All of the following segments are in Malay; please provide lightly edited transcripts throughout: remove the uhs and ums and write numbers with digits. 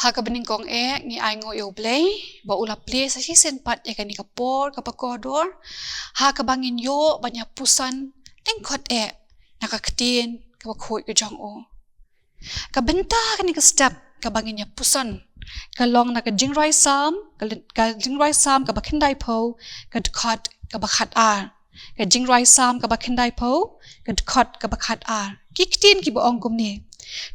Ha ka bening kong ngi ai ngo yo blay ba ula play sa si senpat ya kani kapor kapakodor ha ka bangin yo banya pusan tengkot nakaktin kabakhoi ka jong o ka benta kani ka step ka bangin ya pusan ka long na ka jingrai sam ka bakindai po ka dkot ka bakhat ar ka jingrai sam ka bakindai po ka dkot ka bakhat ar kiktin ki bo ong kumni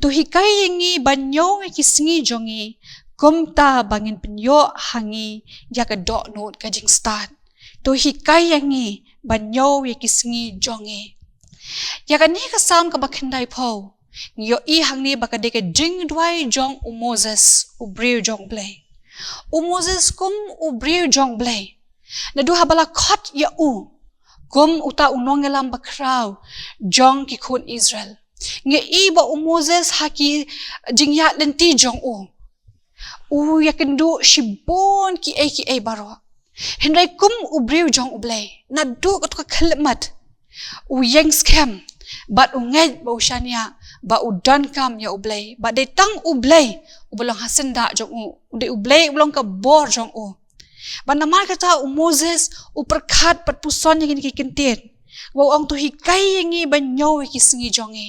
tu hikai yengi banyo kisngi jongi kumta bangin penyo hangi ya ka dok not ka jing start tu hikai yengi banyo kisngi jongi ya ka ni ka sam ka bakindai po yo i hangni baka de ka jing dwai jong u Moses u briu jong blay u Moses kum u briu jong blay na du habala khot ya u kum uta unongelam bakraw jong ki khun Israel nge iba u Moses haki jingya lenti jong u yakendu shibon ki ai baro henry kum u briu jong u blay na du ka khalmat u yang scam but u ngai ba ushania ba u dan kam ya u blay ba de tang u blay u belong hasenda jong u de u blay belong ka bor jong u ba namar kata u Moses u perkhat pat puson yang ki kintin wa ong tu hikai ngi banyo ki singi jongi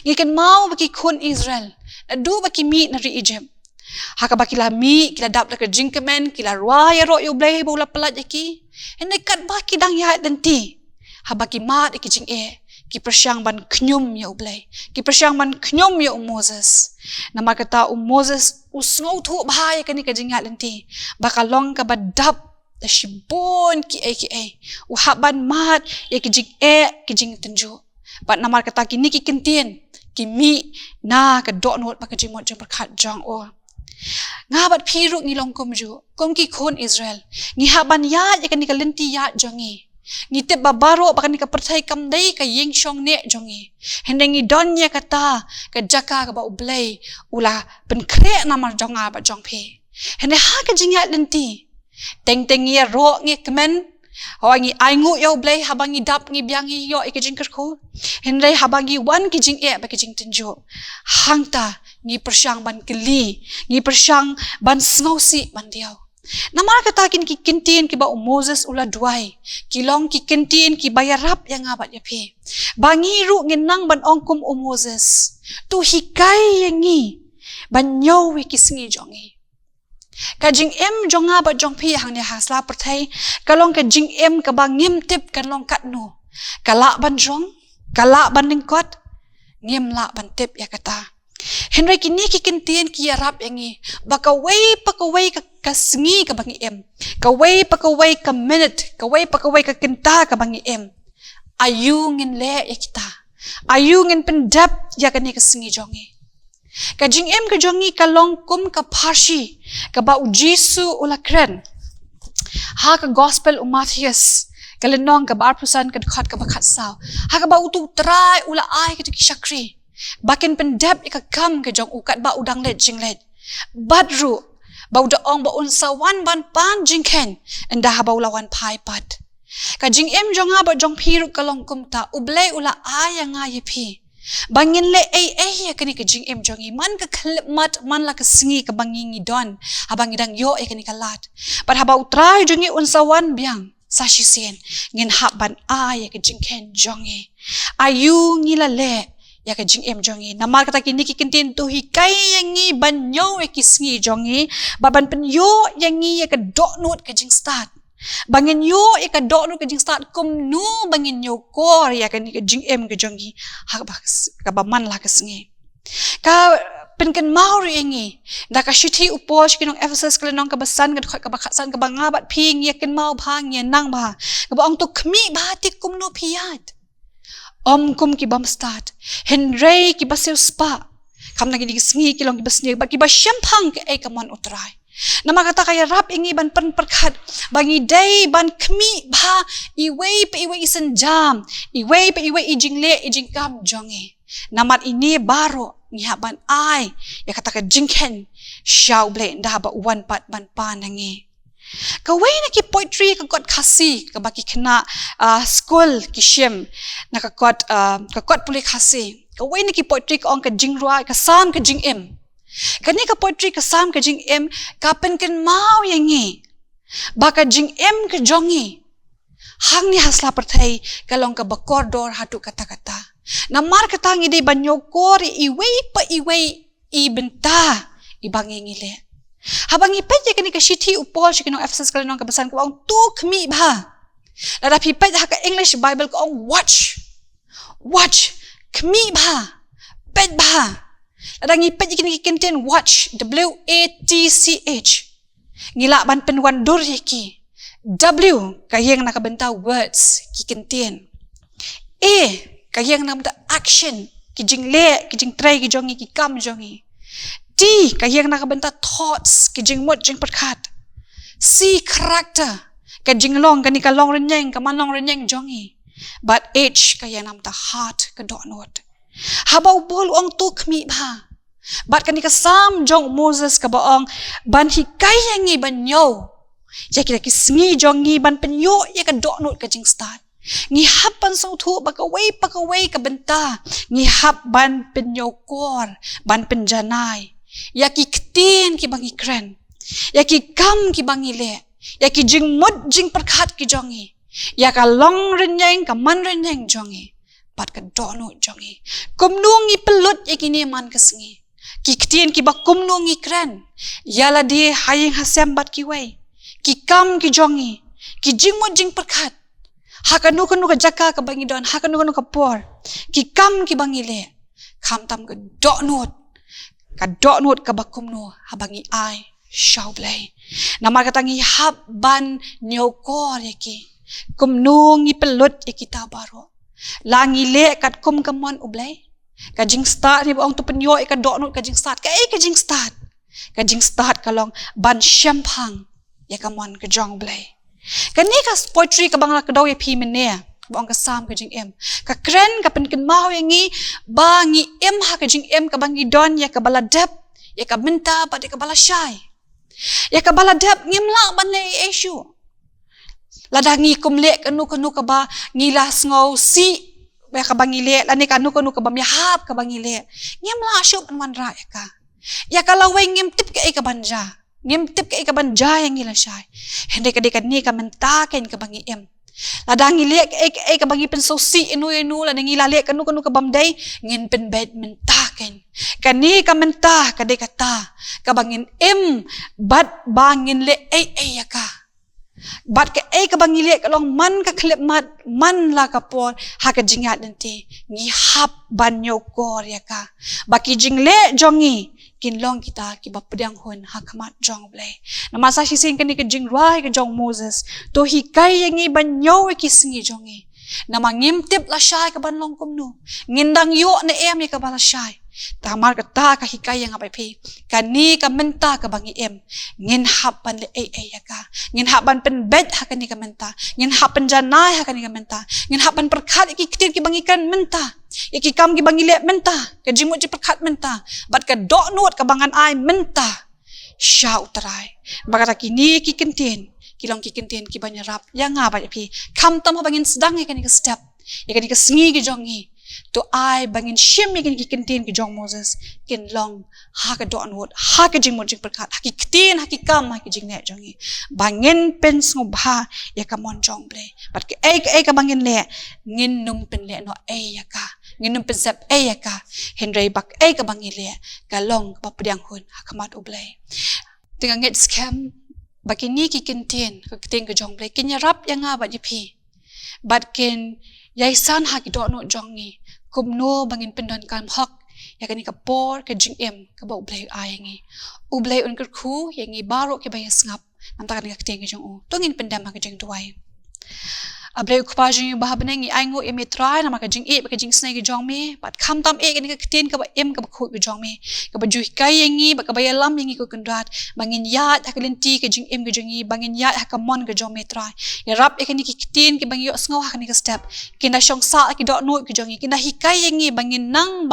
ngiken mau baki khun Israel adu baki mi na ri Egypt haka baki la mi kila dap la ka jingkemen kila raya ro yo blay bola pelat yaki ene kat baki dang ya denti ha baki mat ki jing ki persyang ban knyum ya blay ki persyang ban knyum ya Moses nama kata Moses usngau thu bahaya kani ka jing ya denti bakalong ka badap da shibon ki ai u haban mat ya ki jing tenju but namar kata kini ki kintin ki mi na ka dok not pa ka jimot jang perkhat jang o ngabat phiru ni long kum ju kum ki khon Israel ni haban ya kan ni ka lenti ya jangi ni te babaro pa kan ni ka perthai kam dai ka ying shong ne jangi hendeng ni don ya kata ka jaka ka ba ublay ula pen kre namar janga ba jong phe hende ha ka jingya lenti teng ya ro ngi kemen hawangi aingu yo blay habangi dap ngi biangi yo ikijing kerko henry habangi wan kijing ba kijing tenjo hangta ngi persyang ban keli ngi persyang ban sngosi ban diaw namar katakin ki kintin ki ba Moses ula duai kilong ki kintin ki bayarap yang abat ya phe bangi ru nginang ban ongkum Moses tu hikai yangi ban yo wi kisngi jongi ka jing jonga ba jong phi hang ne hasla perthai kalong ka jing ka ba ngim tip kan long kat no kala ban jong kala ban lingkot ngim la ban tip ya kata henry kini ki kintin ki yarap yangi ba ka wei ka sngi ka bangi ka wei ka minute ka wei ka kinta ka bangi ayu ngin le ya kita ayu ngin pendap ya kan ka sngi jongi ka jing ka jongi ka long kum ka phashi ka ba u Jisu ula kren ha ka gospel u Matthias ka lenong ka bar pusan ka khat ka bakhat saw ha ka ba u tu trai ula ai ka ki shakri bakin pendap ka kam ka jong u kat ba udang let jing let badru ba u da ong ba un sawan ban pan jing ken enda ha ba ulawan pai pat ka jing jonga ba jong phiru ka long kum ta u blai ula ai nga ye phi bangin le ya kani ka jing jongi man ka khalmat man la ka singi ka bangingi don habangi dang yo kani ka lat but haba utrai jongi unsawan biang sashi sen ngin haban ya ka jing ken jongi ayu ngila le ya ka jing jongi namar kata kini ki kintin tu hikai yangi banyo ki singi jongi baban pen yo yangi ya ka dok not ka jing start bangin yo ka dok no ka jing start kum nu bangin yo kor ya kan ka jing ka jongi ha ka ba man la ka singi ka penken mau ringi da ka shithi uposh kinong Ephesus klenong ka basan ka ba khasan ka ba ngabat phing ya ken mau phang ya nang ba ka ba ong to khmi ba ti kum no phiat kum ki bam start henry ki basil spa kam na ki singi kilong ki basni ba ki ba shampang ka ka man utrai nama kata kaya rap ingi ban perkhat bangi day ban kmi ba iwei isen jam iwei ijing le ijing kam jongi namat ini baro ngihaban ai ya kata ka jingken shau ble nda ba wan pat ban panangi ka wei na ki poetry ka got khasi ka baki khna school ki shem na ka got puli khasi ka wei na ki poetry ka ong ka jingrua ka sam ka jing Kani ka poetry ka sam ka jing em kapen ken mau yangi. Baka jing em ka jongi. Hang ni hasla perthai kalong ka bakordor hatu kata-kata. Namar kata ngidi banyokor iwei ibenta ibangi ngile. Habang ipet ya kani ka shiti upol shi kino Ephesus kalong ka basan ko ang tuk mi ba. Lada pipet ha ka English Bible ko ang watch kmi ba pet ba. Lada ngipet ya kini kinten watch WATCH. Ngila ban penwan dur yaki. W kayang nakabenta words kikintin. A kayang nakabenta action kijing le kijing try kijongi kikam jongi. D kayang nakabenta thoughts kijing mot jing perkat. C character kajing long kani kalong renyeng kamanong renyeng jongi. But H kayang nakabenta heart kadok not. Habaw bol ong tukmi ba. But kani kasam jong Moses kabaong ban hikayang ibanyo. Jadi kita kisngi jongi ban penyo ya ka doknot ka jing start. Ngi hapan sang tu pakaway ka benta. Ngi hap ban penyo kor ban penjanay. Ya ki ktin ki bangi kren. Ya ki kam ki bangi le. Ya ki jing mud jing perkat ki jongi. Ya ka long renyeng ka man renyeng jongi. Bat ka doknot jongi. Kumnungi pelut ya kini man kesngi. Ki ktin ki bak kumnungi kren. Ya la di hayeng hasem bat ki way. Ki kam ki jongi, ki jing mo jing perkat. Hakanu kanu ka jaka ka bangi don, hakanu kanu ka por. Ki kam ki bangi le, kam tam ka doknot ka bakum no habangi ai shau blay. Nama katangi hab ban nyokor yaki, kumnu ngi pelut yaki tabaro. Langi le kat kum kamon ublay. Ka jing start ni baong tu penyo ka doknot ka jing start, ka jing start. Ka jing start kalong ban syampang. Ya kamon ke jong blay. Kani ka poetry ka bangla ka daw ya pi menia. Baong ka sam ka jing em. Ka kren ka penken mau yangi bangi em ha ka jing em ka bangi don ya ka baladep ya ka minta pada ka bala syai. Ya ka baladep ngimla ban le issue. Ladangi kumle kanu ka ba ngilas ngau si ya ka bangi le lani kanu ka ba mihap ka bangi le. Ngimla syup man ra ya ka. Ya ka laway ngim tip ka banja. Ngimtip ka ikaban jayang ila syay. Hindi ka di ka ni ka mentaken ka bangi em. Ladang ili ka bangi pensosi inu ladang ilali kanu ka bamday ngin penbed mentaken. Kani ka mentah ka di kata ka bangin em bat bangin le ya ka. Bat ka ka bangi le kalong man ka klip mat man la ka por ha ka jingat nanti ngihap banyo kor ya ka. Baki jingle jongi kinlong kita kiba pedang hun hakamat jong blay. Namasa sising kani ka jingrai ka jong Moses. To hikay yangi banyaw kisngi jongi. Namangimtip la syay ka banlong kumno. Ngindang yo na em ni ka bala syay. Tamar ka ta ka hikay yang apay pi. Kani ka menta ka bangi em. Nginhapan le ya ka. Nginhapan penbed ha kani ka menta. Nginhapan janay ha kani ka menta. Nginhapan perkat ikikitir ki bangikan menta. Iki kam ki bangi le menta, ka jimut ji perkat menta, bat ka doknot ka bangan ai menta. Syau terai. Bagata kini ki kintin, kilong ki kintin ki banyarap yang ngapa pi. Kam tam bangin sedang ya kani ka step. Ya kani ka sngi ki jongi. To ai bangin shim ya kani ki kintin ki jong Moses. Kin long ha ka doknot, ha ka jimut ji perkat, ha ki kintin, ha ki kam, ha ki jing ne jongi. Bangin pens ngubha ya ka mon jong ble. Bat ki ka bangin le, ngin num pen le no ya ka. Nginum pensep ya ka Henry bak ka bangile galong ka pedang hun hakamat ublay. Tinga nget scam bakini ki kintin ka kiting ka jong blay kinyarap yang nga ba jipi. Bat kin yaisan ha ki dokno jongi kumno bangin pendon kam hok ya kani ka por ka jing em ka ba ublay ayangi. Ublay un ku yangi baro ki bayas ngap namta ka kiting ka jong u. Tungin pendam ka jing tuway. Ablay ko pa jing bahab na ngi aingo emi try na makajing ka jing snay ki jong me pat kam tam kani ka kitin ka ba em ka ba khu ki jong me ka ba juh kay yangi ba ka ba yalam yangi ko kundrat bangin yat hakalinti ka jing em ka jingi bangin yat hakamon ka jong me try ya rap kani ki kitin ki bangyo sngo hakani ka step kina syong sa ki dok no ki jongi kina hikay yangi bangin nang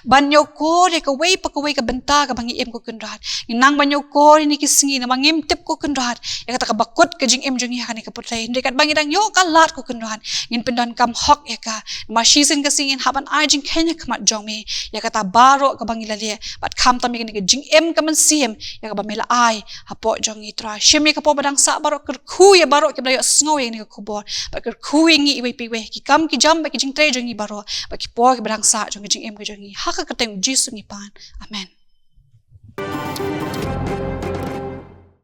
banyo ko ya ka way pa ka way ka benta ka bangi em ko kundrat nang banyo ko ni ki singi na mangim tip ko kundrat ya ka bakot ka jing em jongi hakani ka putray hindi kat bangin ang yo ka halat ko kunduhan ngin pendon kam hok ya ka ma season ka singin haban ai jing kenya kamat jong mi ya kata baro ka bangila le bat kam ta mi ni jing em ka man sim ya ka ba mela ai hapo jong itra shim ya ka po badang sa baro ker khu ya baro ke blayo sngo ya ni ka kubor ba ker khu ngi iwe piwe ki kam ki jam ba ki jing tre jong i baro ba ki po ke badang sa jong jing em ka jong i ha ka teng jisu ni pan amen